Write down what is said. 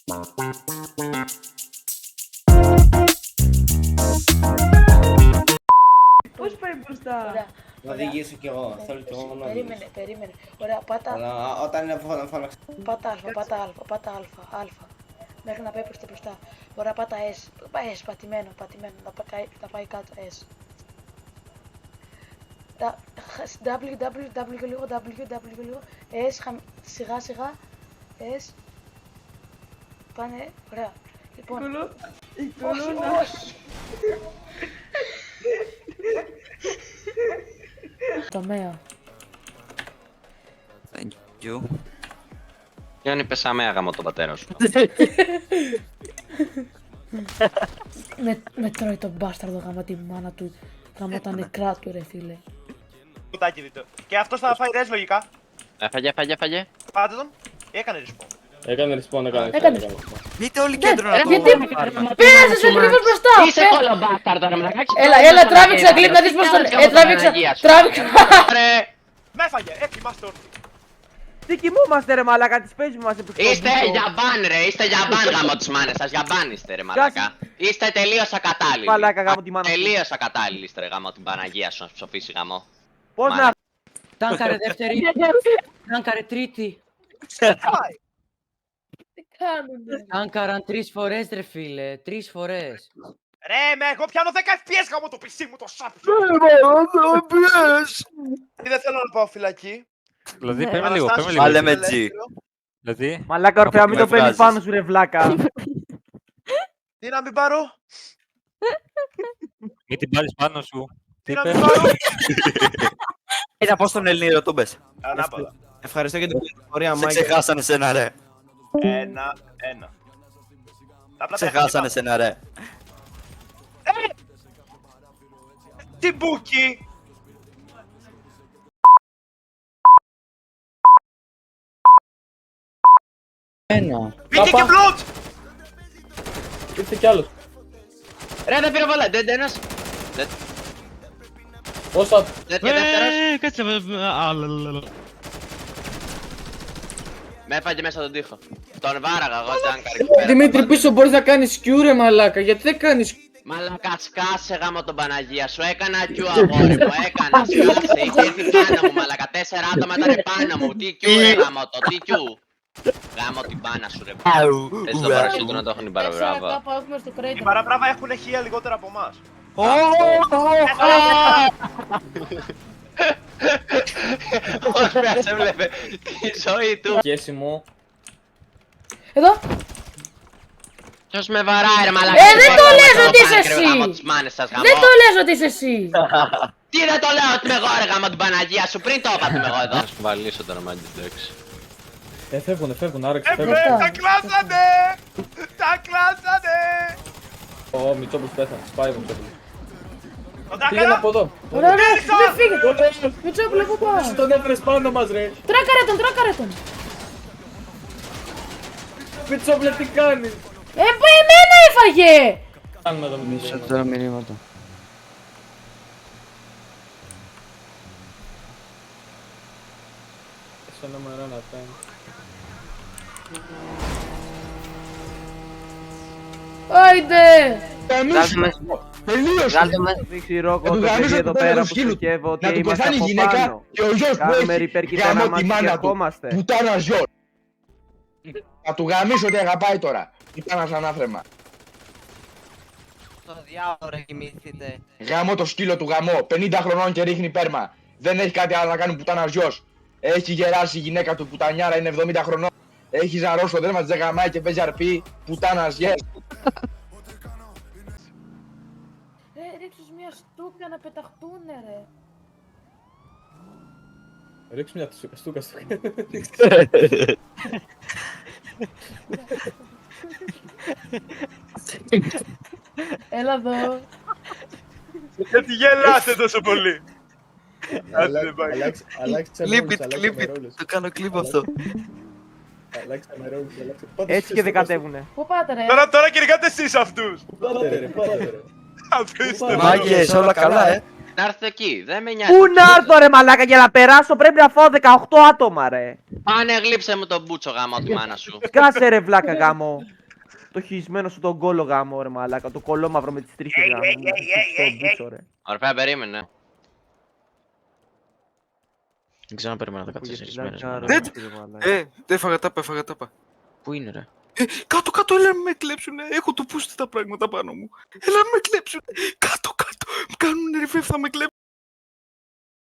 Πώς πάει μπροστά. Να οδηγήσω κι εγώ. Θέλω κι εγώ να οδηγήσω. Περίμενε. Ωραία, πάτα. Αλλά όταν είναι φώναξε. Πάτα α. Μέχρι να πάει προς τα μπροστά. Ωραία, πάτα S. S, πατημένο. Να πάει κάτω S. W λίγο. S, σιγά. S. Πάνε, ωραία. Λοιπόν, όχι. Τομέα. Thank you. Γιάννη, πέσαμε άγαμο τον πατέρα σου. Με τρώει τον μπάσταρδο γάμα τη μάνα του. Γάμα τα νεκρά του ρε φίλε. Κουτάκι δείτε. Και αυτός θα φάει ρες λογικά. Έφαγε. Πάτε τον. Έκανε respawn. Έκανε respawn. Μπείτε όλοι κέντρο να το Γιατί πέρασες ακριβώς μπροστά! Είσαι κολομπάσταρδο ρε μαλακάκι. Έλα, τράβηξα κλίπ να δεις πως τον... Τράβηξα. Με έφαγε. Είμαστε όρθιοι. Τι κοιμούμαστε ρε μαλάκα, τις παίζουμε μας επισκόπους. Είστε γιαμπάν ρε, είστε γιαμπάν γάμο τις μάνες σας, γιαμπάν είστε ρε μαλακά. Είστε τελείως ακατάλληλοι. Μαλάκα γάμο τη μάνα σου. Τελείως ακατάλληλοι είστε ρε γάμο την Παναγία σου να σου ψοφήσει γάμο. Πώς να... Τάνκαρε δεύτερη. Τάνκαρε τρίτη. Τι κάνουνε. Τάνκαραν 3 φορές ρε φίλε. 3 φορές. Ρε, εγώ πιάνω 10 FPS γάμο το PC μου το σάπιο. Δεν θέλω να πάω φυλακή. Δηλαδή, παίρνει λίγο. Βάλε με G. Δηλαδή, Μαλάκα ορφέα, μην το παίρνεις βγάζεις. πάνω σου ρε βλάκα. Τι να μην πάρω. μην την πάρεις πάνω σου. Τι να είπε? μην πάρω. Είδα πώς τον Ελληνίδο τον πες. Ανάποδα. Ευχαριστώ για την πληροφορία, Σε Μάγκη. ξεχάσανε σένα ρε. 1-1. Απλά τα Ξεχάσανε σένα ρε. Τι μπούκι. Ένα. Μπήκε και μπλουτ. Ήρθε κι άλλος. Ρε δεν πήρε βολέ, δεν ένας. Πόσα... Και δεύτερος. Κάτσε Με έφαγε μέσα τον τοίχο. Τον βάραγα εγώ Τάνκαρ. Δημήτρη πίσω μπορείς να κάνεις Q ρε μαλάκα. Γιατί δεν κάνεις Q. Μαλάκα σκάσε γάμο τον Παναγία σου, έκανα Q αγόρι μου, έκανα σκάσε, είχε έρθει πάνω μου μαλάκα, 4 άτομα ήταν πάνω μου, τι Q ρε γάμο το, τι Q. Γάμο την πάνα σου ρε. Έτσι το παρασύντου να το έχουν οι παραβράβα. Οι παραπράβα έχουν χίλια λιγότερα από εμάς. Ωραία σε βλέπε τη ζωή του. Κέσιμο. Εδώ. Ποιος με βαράει ρε μαλάκα. Δεν το λες ότι είσαι εσύ. Δεν το λες ότι είσαι εσύ. Τι δεν το λέω ότι είμαι εγώ ρε γάμο την Παναγία σου, πριν το είπα ότι είμαι εγώ εδώ. Να σου βαλίσω τώρα μάγκη εντάξει. Φεύγουν, άρεξε, φεύγουν. Τα κλάσανε! Τα κλάσανε! Ω, Μητσόπουλος πέθανε, σπάει ο Μητσόπουλος. Τον τα Πήγαινε έκανα! από εδώ. Ωραία, μην φύγε. Μητσόπουλε, πού πάω. Τον έφερες πάνω μας ρε. Τράκαρε τον. Μητσόπουλε τι κάνεις. Εμένα έφαγε. Κάνουμε εδώ Μητσόπουλο. Τώρα μηνύματα. Στο νούμερο ένα φτάνει. Άιντε. Δείξει Ρόκο το παιδί εδώ πέρα που στοχεύω και είμαστε από πάνω. Κάνουμε υπερκυτάρα μας και ερχόμαστε. Πουτάνα γιο. Θα του γαμίσω ότι αγαπάει τώρα. Πουτάνα σαν άθρεμα. Το διάολο ρε κοιμηθείτε. Γαμώ το σκύλο του γαμό. 50 χρονών και ρίχνει πέρμα. Δεν έχει κάτι άλλο να κάνει πουτάνα γιος. Έχει γεράσει η γυναίκα του πουτανιάρα, είναι 70 χρονών. Έχει ζαρό στο δέρμα της, δεν γαμάει και παίζει αρπή. Πουτάνας yes. Ρίξους μια στούκα να πεταχτούνε ρε. Ρίξου μια στούκα. Έλα εδώ. Γιατί γελάτε τόσο πολύ. Το κάνω κλίπ αυτό. Έτσι και δεν κατέβουνε. Πού πάτε ρε. Τώρα κυνηγάτε εσείς αυτούς. Πάτε ρε. Αφήστε. Μάγκες, όλα καλά Να έρθετε εκεί, δεν με νοιάζει. Πού να έρθω ρε μαλάκα, για να περάσω πρέπει να φάω 18 άτομα ρε. Πάνε γλύψε μου τον μπούτσο γάμο τη μάνα σου. Κάσε ρε βλάκα γάμο. Το χισμένο σου τον κόλο γάμο ρε μαλάκα, το κολόμαυρο με τις τρίχες γάμο. Το μπούτσο ρε. Ωραία, περίμενε. Δεν ξέρω αν περιμένω 14 μέρες. Έφαγα τάπα. Πού είναι ρε? Κάτω, έλα να με κλέψουνε. Έχω το πούστη τα πράγματα πάνω μου. Έλα να με κλέψουνε. Κάτω. Κάνουν ρηφέ, θα με κλέψουν.